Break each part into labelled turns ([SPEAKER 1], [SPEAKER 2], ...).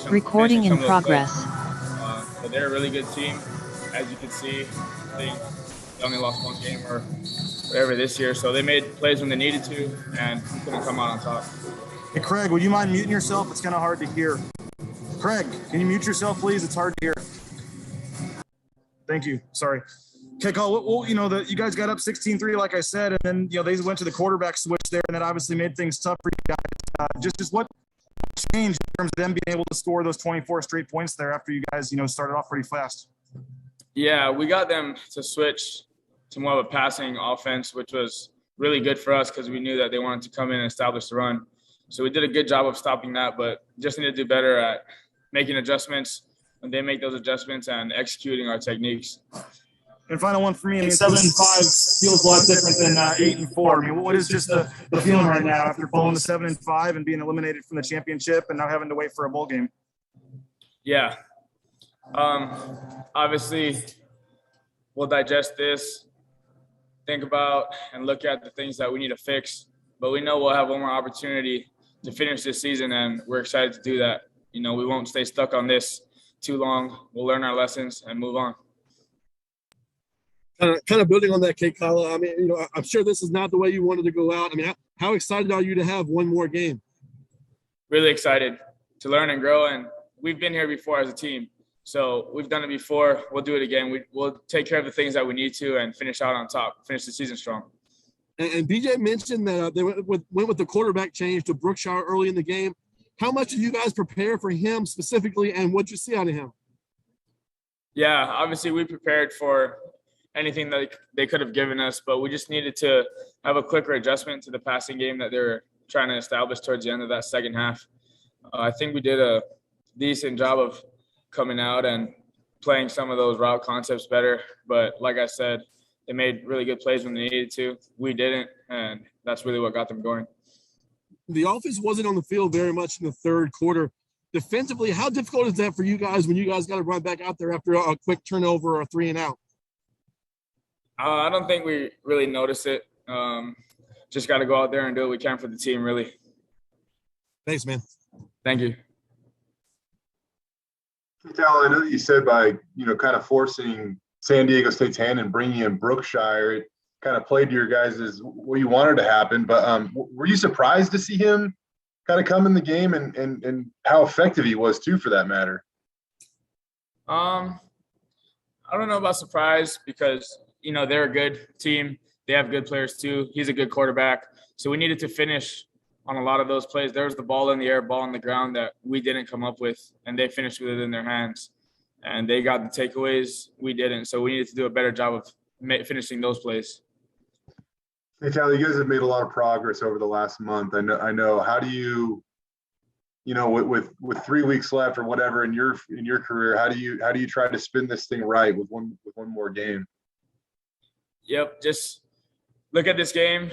[SPEAKER 1] Recording in
[SPEAKER 2] some of those
[SPEAKER 1] progress.
[SPEAKER 2] plays. But they're a really good team, as you can see. They only lost one game or whatever this year, so they made plays when they needed to, and we couldn't come out on top.
[SPEAKER 3] Hey, Craig, would you mind muting yourself? It's kind of hard to hear. Craig, can you mute yourself, please? It's hard to hear. Thank you. Sorry. Okay, Cole, well, you guys got up 16-3, like I said, and then, they went to the quarterback switch there, and that obviously made things tough for you guys. Just what changed in terms of them being able to score those 24 straight points there after you guys, started off pretty fast?
[SPEAKER 2] Yeah, we got them to switch to more of a passing offense, which was really good for us because we knew that they wanted to come in and establish the run. So we did a good job of stopping that, but just need to do better at making adjustments when they make those adjustments and executing our techniques.
[SPEAKER 3] And final one for me, 7-5 feels a lot different than 8-4. I mean, what is just the feeling right now after falling to 7-5 and being eliminated from the championship and now having to wait for a bowl game?
[SPEAKER 2] Yeah. Obviously, we'll digest this, think about and look at the things that we need to fix. But we know we'll have one more opportunity to finish this season, and we're excited to do that. We won't stay stuck on this too long. We'll learn our lessons and move on.
[SPEAKER 4] Kind of building on that, Kala. I mean, I'm sure this is not the way you wanted to go out. I mean, how excited are you to have one more game?
[SPEAKER 2] Really excited to learn and grow, and we've been here before as a team. So we've done it before. We'll do it again. We'll take care of the things that we need to and finish out on top, finish the season strong.
[SPEAKER 4] And BJ mentioned that they went with the quarterback change to Brookshire early in the game. How much did you guys prepare for him specifically, and what did you see out of him?
[SPEAKER 2] Yeah, obviously we prepared for anything that they could have given us, but we just needed to have a quicker adjustment to the passing game that they were trying to establish towards the end of that second half. I think we did a decent job of coming out and playing some of those route concepts better. But like I said, they made really good plays when they needed to. We didn't, and that's really what got them going.
[SPEAKER 4] The offense wasn't on the field very much in the third quarter. Defensively, how difficult is that for you guys when you guys got to run back out there after a quick turnover or a 3-and-out?
[SPEAKER 2] I don't think we really notice it. Just got to go out there and do what we can for the team, really.
[SPEAKER 4] Thanks, man.
[SPEAKER 2] Thank you.
[SPEAKER 5] Cal, I know that you said by, kind of forcing San Diego State's hand and bringing in Brookshire, it kind of played to your guys' what you wanted to happen. But were you surprised to see him kind of come in the game and how effective he was too, for that matter?
[SPEAKER 2] I don't know about surprise because, they're a good team. They have good players too. He's a good quarterback. So we needed to finish on a lot of those plays. There was the ball in the air, ball on the ground that we didn't come up with, and they finished with it in their hands. And they got the takeaways. We didn't. So we needed to do a better job of finishing those plays.
[SPEAKER 5] Hey, Cali, you guys have made a lot of progress over the last month. I know. How do you, with 3 weeks left or whatever in your career, how do you try to spin this thing right with one more game?
[SPEAKER 2] Yep, just look at this game,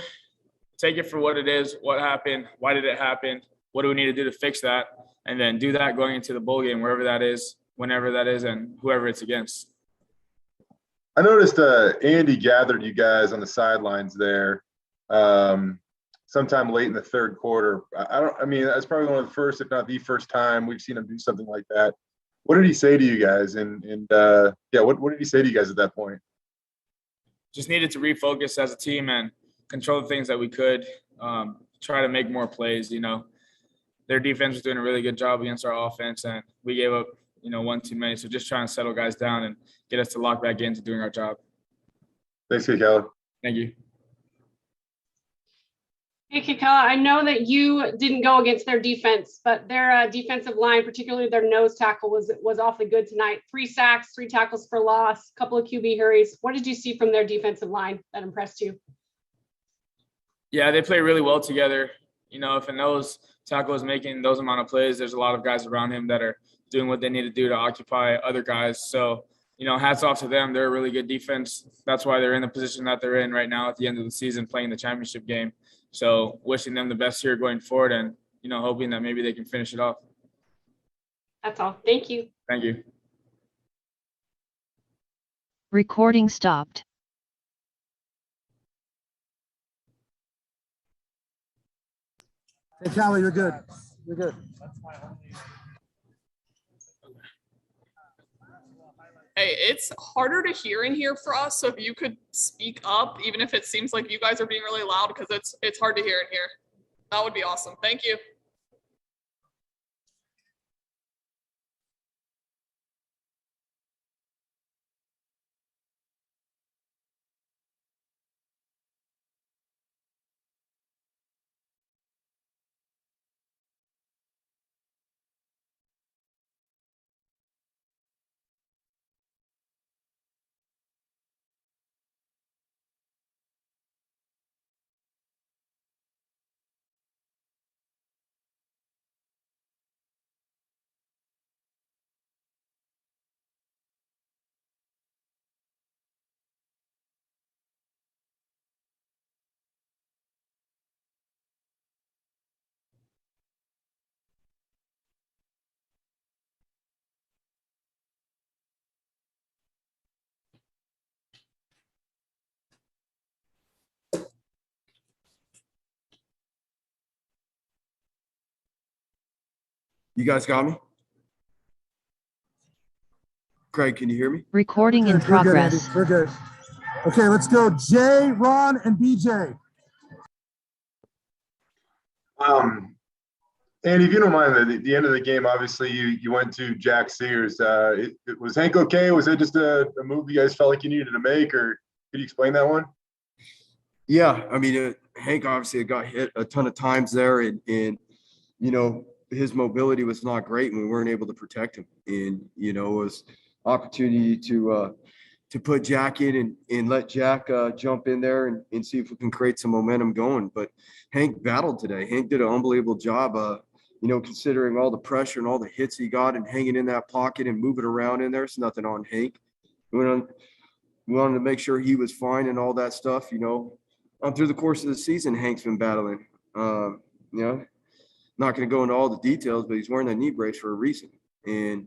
[SPEAKER 2] take it for what it is, what happened, why did it happen, what do we need to do to fix that, and then do that going into the bowl game, wherever that is, whenever that is, and whoever it's against.
[SPEAKER 5] I noticed Andy gathered you guys on the sidelines there sometime late in the third quarter. That's probably one of the first, if not the first time we've seen him do something like that. What did he say to you guys? And what did he say to you guys at that point?
[SPEAKER 2] Just needed to refocus as a team and control the things that we could, try to make more plays. Their defense was doing a really good job against our offense, and we gave up, one too many. So just trying to settle guys down and get us to lock back into doing our job.
[SPEAKER 5] Thanks, Kala.
[SPEAKER 2] Thank you.
[SPEAKER 6] Hey, Kikala, I know that you didn't go against their defense, but their defensive line, particularly their nose tackle, was awfully good tonight. 3 sacks, 3 tackles for loss, a couple of QB hurries. What did you see from their defensive line that impressed you?
[SPEAKER 2] Yeah, they play really well together. If a nose tackle is making those amount of plays, there's a lot of guys around him that are doing what they need to do to occupy other guys. So, hats off to them. They're a really good defense. That's why they're in the position that they're in right now at the end of the season, playing the championship game. So wishing them the best here going forward and, hoping that maybe they can finish it off.
[SPEAKER 6] That's all. Thank you.
[SPEAKER 2] Thank you.
[SPEAKER 1] Recording stopped.
[SPEAKER 3] Hey, Callie, you're good. You're good.
[SPEAKER 7] Hey, it's harder to hear in here for us, so if you could speak up, even if it seems like you guys are being really loud, because it's hard to hear in here. That would be awesome. Thank you.
[SPEAKER 8] You guys got me? Craig, can you hear me?
[SPEAKER 1] Recording in progress.
[SPEAKER 9] We're good. Okay, let's go. Jay, Ron, and BJ.
[SPEAKER 5] Andy, if you don't mind, at the end of the game, obviously you went to Jack Sears. Was Hank okay? Was it just a move you guys felt like you needed to make, or could you explain that one?
[SPEAKER 8] Yeah, I mean, Hank obviously got hit a ton of times there, and you know, his mobility was not great, and we weren't able to protect him. And you know, it was opportunity to put Jack in and let Jack jump in there and see if we can create some momentum going. But Hank battled today. Hank did an unbelievable job. You know, considering all the pressure and all the hits he got and hanging in that pocket and moving around in there, it's nothing on Hank. We wanted to make sure he was fine and all that stuff. You know, through the course of the season, Hank's been battling. You know, not going to go into all the details, but he's wearing a knee brace for a reason. And,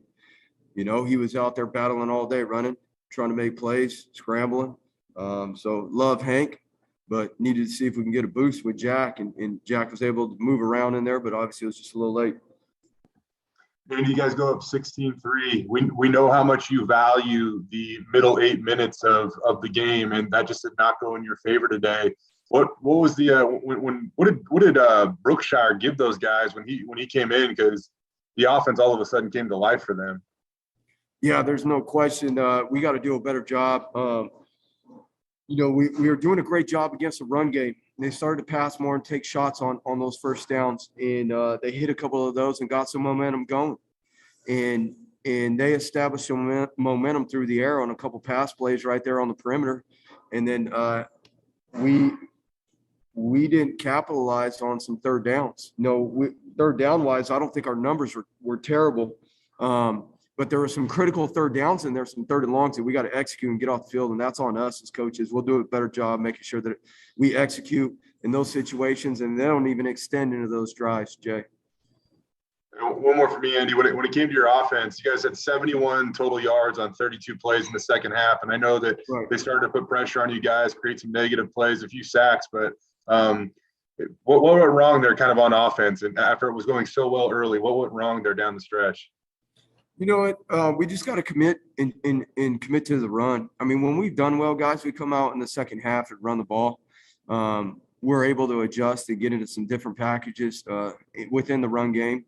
[SPEAKER 8] you know, he was out there battling all day, running, trying to make plays, scrambling. So love Hank, but needed to see if we can get a boost with Jack. And Jack was able to move around in there, but obviously it was just a little late.
[SPEAKER 5] And you guys go up 16-3. We know how much you value the middle 8 minutes of the game, and that just did not go in your favor today. What was the what did Brookshire give those guys when he came in, because the offense all of a sudden came to life for them?
[SPEAKER 8] Yeah, there's no question. We got to do a better job. You know, we were doing a great job against the run game. They started to pass more and take shots on those first downs, and they hit a couple of those and got some momentum going. And they established some momentum through the air on a couple pass plays right there on the perimeter. And then we didn't capitalize on some third downs. No, third down wise, I don't think our numbers were terrible. But there were some critical third downs and there's some third and longs that we got to execute and get off the field. And that's on us as coaches. We'll do a better job making sure that we execute in those situations, and they don't even extend into those drives, Jay.
[SPEAKER 5] One more for me, Andy. When it came to your offense, you guys had 71 total yards on 32 plays in the second half. And I know that They started to put pressure on you guys, create some negative plays, a few sacks, but what went wrong there kind of on offense? And after it was going so well early, what went wrong there down the stretch?
[SPEAKER 8] You know what? We just got to commit and commit to the run. I mean, when we've done well, guys, we come out in the second half and run the ball. We're able to adjust and get into some different packages within the run game.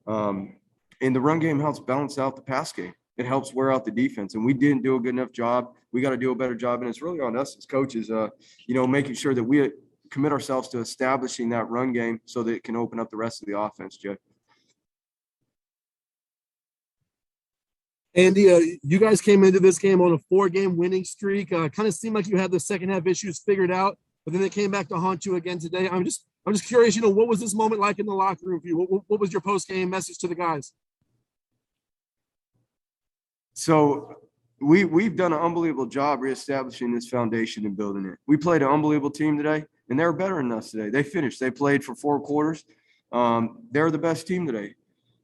[SPEAKER 8] And the run game helps balance out the pass game. It helps wear out the defense. And we didn't do a good enough job. We got to do a better job. And it's really on us as coaches, you know, making sure that we commit ourselves to establishing that run game so that it can open up the rest of the offense, Jeff.
[SPEAKER 4] Andy, you guys came into this game on a 4-game winning streak. Kind of seemed like you had the second half issues figured out, but then they came back to haunt you again today. I'm just curious, you know, what was this moment like in the locker room for you? What was your post-game message to the guys?
[SPEAKER 8] So we've done an unbelievable job reestablishing this foundation and building it. We played an unbelievable team today, and they were better than us today. They finished. They played for 4 quarters. They're the best team today.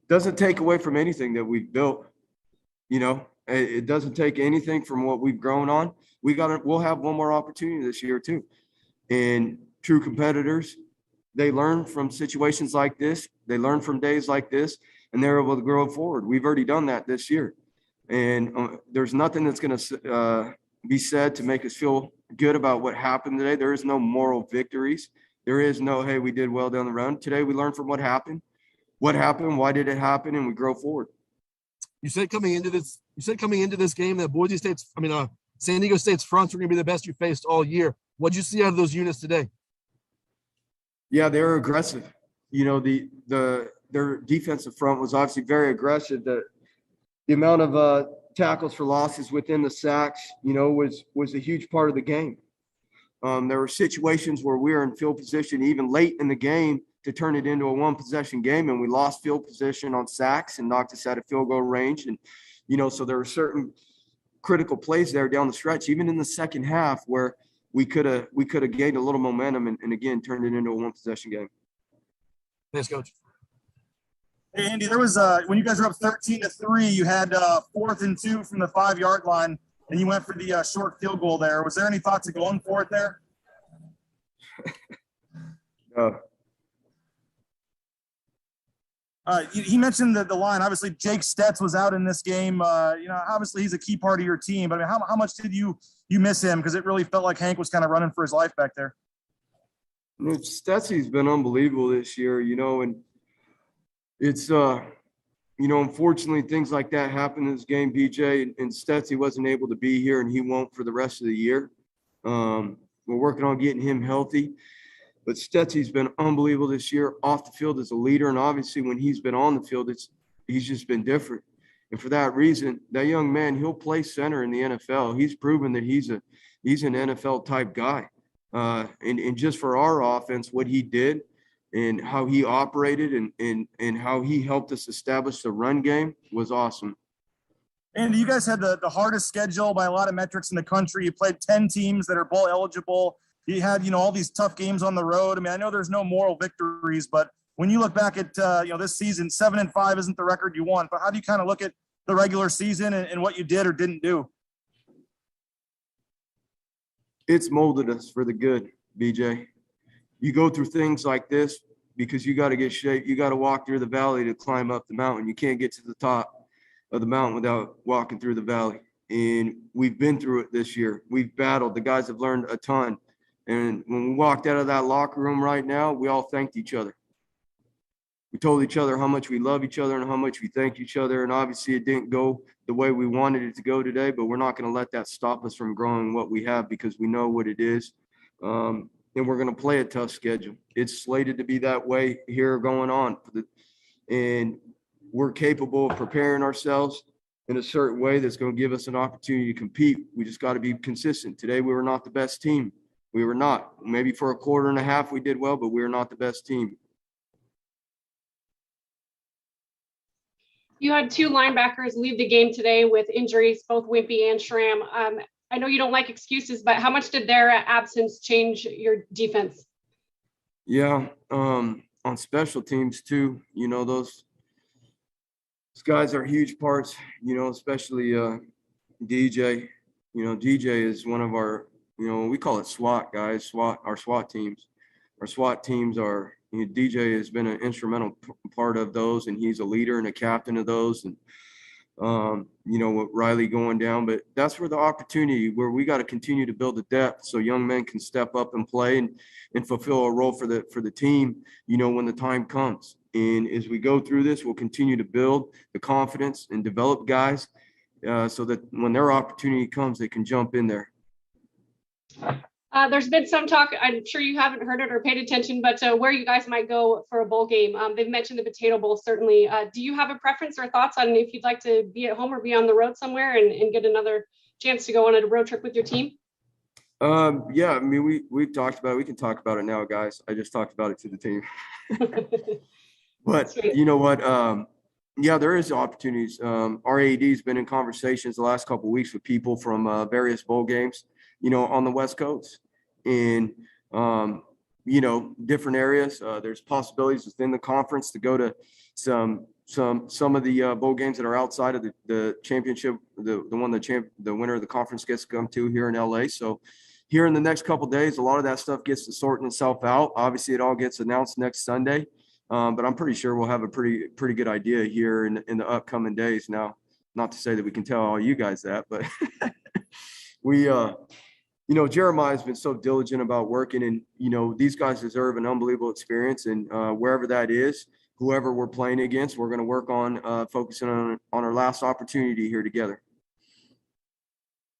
[SPEAKER 8] Doesn't take away from anything that we've built. You know, it doesn't take anything from what we've grown on. We'll have one more opportunity this year too. And true competitors, they learn from situations like this. They learn from days like this, and they're able to grow forward. We've already done that this year. And there's nothing that's going to be said to make us feel good about what happened today. There is no moral victories. There is no, hey, we did well down the road. Today we learned from what happened, why did it happen, and we grow forward.
[SPEAKER 4] You said coming into this game that San Diego State's fronts were going to be the best you faced all year. What'd you see out of those units today?
[SPEAKER 8] Yeah, they were aggressive. You know, their defensive front was obviously very aggressive. The amount of tackles for losses within the sacks, you know, was a huge part of the game. There were situations where we were in field position even late in the game to turn it into a one-possession game, and we lost field position on sacks and knocked us out of field goal range. And, you know, so there were certain critical plays there down the stretch, even in the second half, where we could have gained a little momentum and again turned it into a one-possession game.
[SPEAKER 4] Thanks, Coach.
[SPEAKER 3] Hey, Andy, there was when you guys were up 13-3, you had 4th and 2 from the 5-yard line, and you went for the short field goal there. Was there any thoughts of going for it there?
[SPEAKER 8] No.
[SPEAKER 3] He mentioned the line. Obviously, Jake Stetz was out in this game. You know, obviously he's a key part of your team. But I mean, how much did you miss him? Because it really felt like Hank was kind of running for his life back there.
[SPEAKER 8] Stetsy's been unbelievable this year, you know, and it's you know, unfortunately things like that happen in this game, BJ, and Stetsy wasn't able to be here, and he won't for the rest of the year. We're working on getting him healthy. But Stetsy's been unbelievable this year off the field as a leader. And obviously when he's been on the field, he's just been different. And for that reason, that young man, he'll play center in the NFL. He's proven that he's an NFL type guy. And just for our offense, what he did and how he operated and how he helped us establish the run game was awesome.
[SPEAKER 3] And you guys had the hardest schedule by a lot of metrics in the country. You played 10 teams that are bowl eligible. You had, you know, all these tough games on the road. I mean, I know there's no moral victories, but when you look back at, you know, this season, 7-5 isn't the record you want, but how do you kind of look at the regular season and what you did or didn't do?
[SPEAKER 8] It's molded us for the good, BJ. You go through things like this because you got to get shaped. You got to walk through the valley to climb up the mountain. You can't get to the top of the mountain without walking through the valley. And we've been through it this year. We've battled. The guys have learned a ton. And when we walked out of that locker room right now, we all thanked each other. We told each other how much we love each other and how much we thank each other. And obviously it didn't go the way we wanted it to go today, but we're not going to let that stop us from growing what we have because we know what it is. And we're going to play a tough schedule. It's slated to be that way here going on. And we're capable of preparing ourselves in a certain way that's going to give us an opportunity to compete. We just got to be consistent. Today, we were not the best team. We were not. Maybe for a quarter and a half we did well, but we were not the best team.
[SPEAKER 6] You had 2 linebackers leave the game today with injuries, both Wimpy and Schramm. I know you don't like excuses, but how much did their absence change your defense?
[SPEAKER 8] Yeah, on special teams too, you know, those guys are huge parts, you know, especially DJ. You know, DJ is one of our, you know, we call it SWAT guys, our SWAT teams. Our SWAT teams are, you know, DJ has been an instrumental part of those, and he's a leader and a captain of those. And, you know, with Riley going down, but that's where the opportunity where we got to continue to build the depth so young men can step up and play and fulfill a role for the team, you know, when the time comes. And as we go through this, we'll continue to build the confidence and develop guys so that when their opportunity comes, they can jump in there.
[SPEAKER 6] There's been some talk, I'm sure you haven't heard it or paid attention, but where you guys might go for a bowl game. They've mentioned the Potato Bowl, certainly. Do you have a preference or thoughts on if you'd like to be at home or be on the road somewhere and get another chance to go on a road trip with your team?
[SPEAKER 8] Yeah, I mean, we've talked about it. We can talk about it now, guys. I just talked about it to the team. But you know what? Yeah, there is opportunities. Our AD's been in conversations the last couple of weeks with people from various bowl games, you know, on the West Coast, and you know, different areas. There's possibilities within the conference to go to some of the bowl games that are outside of the championship, the winner of the conference gets to come to here in LA. So here in the next couple of days, a lot of that stuff gets to sorting itself out. Obviously, it all gets announced next Sunday. But I'm pretty sure we'll have a pretty good idea here in the upcoming days now. not to say that we can tell all you guys that, but we, Jeremiah's been so diligent about working, and, these guys deserve an unbelievable experience. And wherever that is, whoever we're playing against, we're going to work on focusing on our last opportunity here together.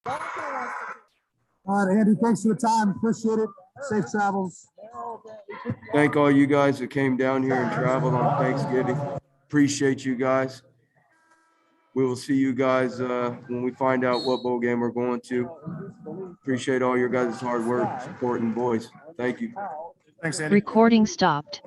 [SPEAKER 9] All right, Andy, thanks for the time. Appreciate it. Safe travels.
[SPEAKER 8] Thank all you guys that came down here and traveled on Thanksgiving. Appreciate you guys. We will see you guys when we find out what bowl game we're going to. Appreciate all your guys' hard work supporting boys. Thank you.
[SPEAKER 3] Thanks, Andy.
[SPEAKER 1] Recording stopped.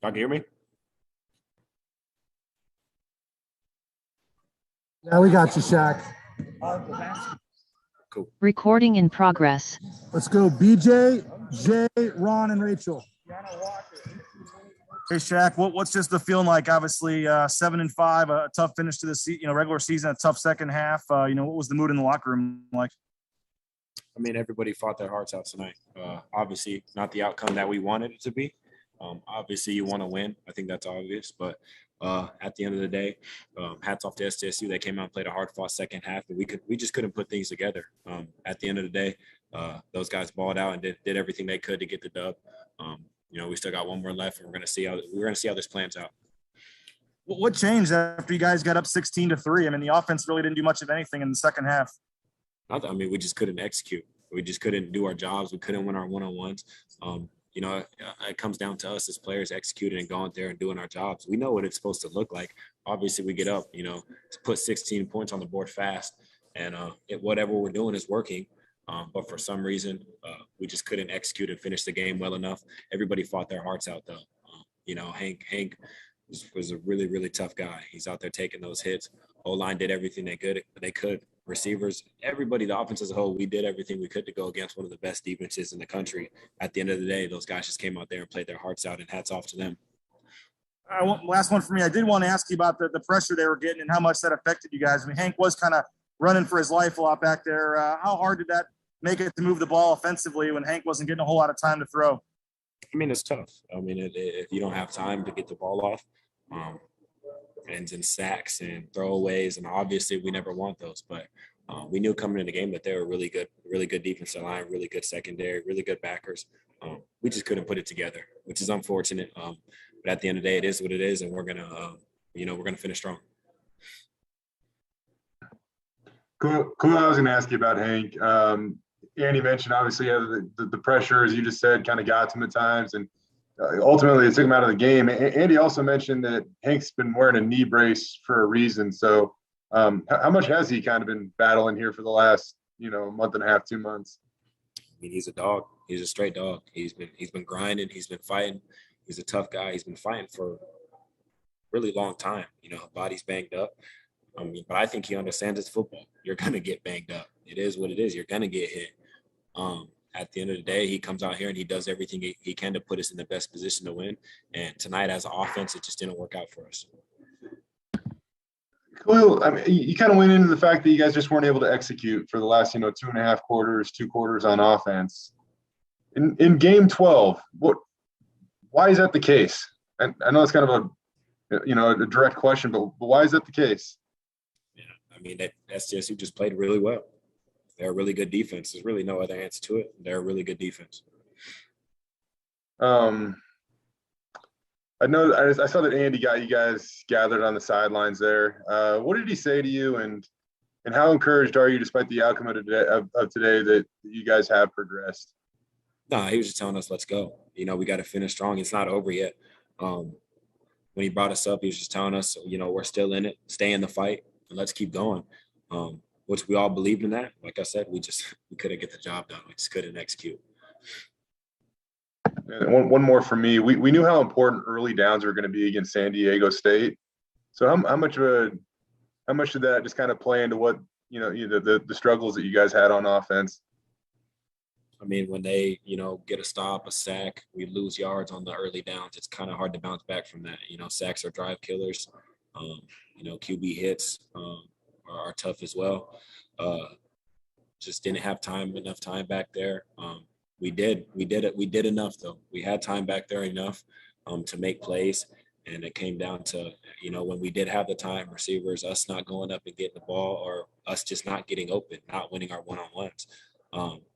[SPEAKER 10] Y'all can hear me?
[SPEAKER 9] Yeah, we got you, Shaq.
[SPEAKER 10] Cool.
[SPEAKER 1] Recording in progress.
[SPEAKER 9] Let's go, BJ, Jay, Ron, and Rachel.
[SPEAKER 3] Hey Shaq, what's just the feeling like? Obviously, 7-5, a tough finish to the regular season, a tough second half. What was the mood in the locker room like?
[SPEAKER 10] I mean, everybody fought their hearts out tonight. Obviously, not the outcome that we wanted it to be. Obviously, you want to win. I think that's obvious. But at the end of the day, hats off to SDSU. They came out and played a hard-fought second half, and we just couldn't put things together. At the end of the day, those guys balled out and did everything they could to get the dub. We still got one more left, and we're going to see how this plans out.
[SPEAKER 3] What changed after you guys got up 16-3? I mean, the offense really didn't do much of anything in the second half.
[SPEAKER 10] I mean, we just couldn't execute. We just couldn't do our jobs. We couldn't win our one-on-ones. It comes down to us as players executing and going there and doing our jobs. We know what it's supposed to look like. Obviously, we get up, to put 16 points on the board fast, and whatever we're doing is working. But for some reason, we just couldn't execute and finish the game well enough. Everybody fought their hearts out, though. Hank was a really, really tough guy. He's out there taking those hits. O-line did everything they could. Receivers, everybody, the offense as a whole, we did everything we could to go against one of the best defenses in the country. At the end of the day, those guys just came out there and played their hearts out, and hats off to them.
[SPEAKER 3] Last one for me. I did want to ask you about the pressure they were getting and how much that affected you guys. I mean, Hank was kind of running for his life a lot back there. How hard did that make it to move the ball offensively when Hank wasn't getting a whole lot of time to throw?
[SPEAKER 10] I mean, it's tough. I mean, if you don't have time to get the ball off, ends in sacks and throwaways, and obviously we never want those. But we knew coming in the game that they were really good defensive line, really good secondary, really good backers. We just couldn't put it together, which is unfortunate. But at the end of the day, it is what it is, and we're gonna finish strong.
[SPEAKER 5] Cool. I was going to ask you about Hank. Andy mentioned obviously the pressure, as you just said, kind of got to him at times, and ultimately it took him out of the game. Andy also mentioned that Hank's been wearing a knee brace for a reason. So how much has he kind of been battling here for the last month and a half, 2 months?
[SPEAKER 10] I mean, he's a dog. He's a straight dog. He's been grinding. He's been fighting. He's a tough guy. He's been fighting for a really long time. Body's banged up. I mean, but I think he understands it's football. You're going to get banged up. It is what it is. You're going to get hit. At the end of the day, he comes out here and he does everything he can to put us in the best position to win. And tonight, as an offense, it just didn't work out for us.
[SPEAKER 5] Cool. I mean, you kind of went into the fact that you guys just weren't able to execute for the last, 2.5 quarters, 2 quarters on offense. In game 12, why is that the case? And I know it's kind of a direct question, but why is that the case?
[SPEAKER 10] Yeah, I mean, that SDSU just played really well. They're a really good defense. There's really no other answer to it. They're a really good defense.
[SPEAKER 5] I saw that Andy got you guys gathered on the sidelines there. What did he say to you, and how encouraged are you, despite the outcome of today, that you guys have progressed?
[SPEAKER 10] No, he was just telling us, let's go. We got to finish strong. It's not over yet. When he brought us up, he was just telling us, we're still in it, stay in the fight, and let's keep going. Which we all believed in that. Like I said, we couldn't get the job done. We just couldn't execute.
[SPEAKER 5] And one more from me. We knew how important early downs were going to be against San Diego State. So how much did that just kind of play into what the struggles that you guys had on offense?
[SPEAKER 10] I mean, when they get a stop, a sack, we lose yards on the early downs. It's kind of hard to bounce back from that. Sacks are drive killers. QB hits are tough as well. Just didn't have enough time back there. We did enough though. We had time back there enough to make plays, and it came down to when we did have the time, receivers, us not going up and getting the ball, or us just not getting open, not winning our one-on-ones.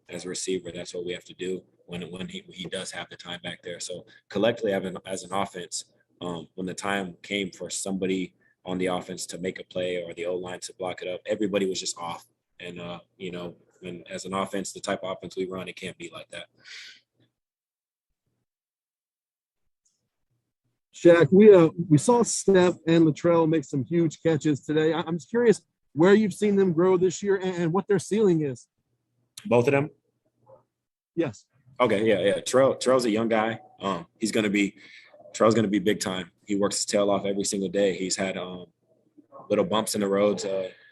[SPEAKER 10] As a receiver, that's what we have to do when he does have the time back there. So collectively, as an offense, when the time came for somebody on the offense to make a play or the O-line to block it up, everybody was just off. And, and as an offense, the type of offense we run, it can't be like that.
[SPEAKER 4] Shaq, we saw Steph and Latrell make some huge catches today. I'm just curious where you've seen them grow this year and what their ceiling is.
[SPEAKER 10] Both of them?
[SPEAKER 4] Yes.
[SPEAKER 10] Okay, yeah. Terrell's a young guy. He's going to be Trell's going to be big time. He works his tail off every single day. He's had little bumps in the roads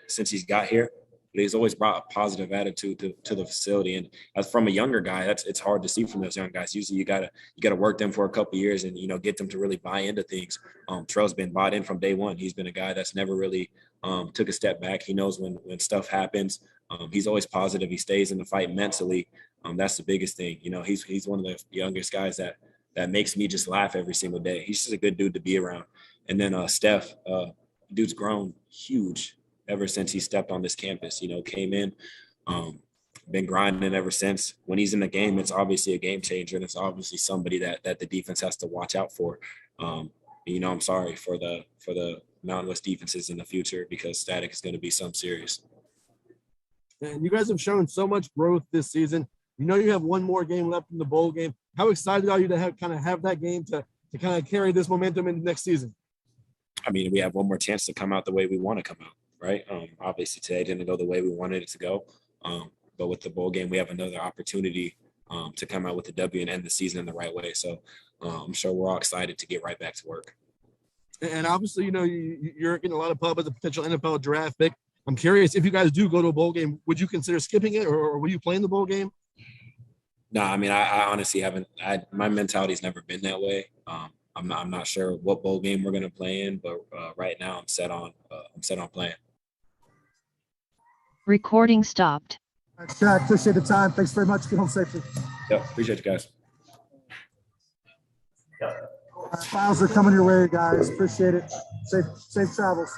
[SPEAKER 10] since he's got here, but he's always brought a positive attitude to the facility. And as from a younger guy, it's hard to see from those young guys. Usually you gotta work them for a couple of years and, get them to really buy into things. Trell's been bought in from day one. He's been a guy that's never really took a step back. He knows when stuff happens. He's always positive. He stays in the fight mentally. That's the biggest thing. He's one of the youngest guys that makes me just laugh every single day. He's just a good dude to be around. And then Steph, dude's grown huge ever since he stepped on this campus. Came in, been grinding ever since. When he's in the game, it's obviously a game changer, and it's obviously somebody that the defense has to watch out for. I'm sorry for the Mountain West defenses in the future, because Static is going to be something serious.
[SPEAKER 4] And you guys have shown so much growth this season. You have one more game left in the bowl game. How excited are you to have that game to kind of carry this momentum into next season?
[SPEAKER 10] I mean, we have one more chance to come out the way we want to come out, right? Obviously today didn't go the way we wanted it to go. But with the bowl game, we have another opportunity to come out with the W and end the season in the right way. So I'm sure we're all excited to get right back to work.
[SPEAKER 4] And obviously, you're getting a lot of pub as a potential NFL draft pick. I'm curious, if you guys do go to a bowl game, would you consider skipping it, or will you play in the bowl game?
[SPEAKER 10] No, I mean, I honestly haven't. My mentality's never been that way. I'm not sure what bowl game we're gonna play in, but right now I'm set on playing.
[SPEAKER 1] Recording stopped.
[SPEAKER 9] All right, Shaq, appreciate the time. Thanks very much. Get home safely.
[SPEAKER 10] Yep, appreciate you guys.
[SPEAKER 9] Files are coming your way, guys. Appreciate it. Safe travels.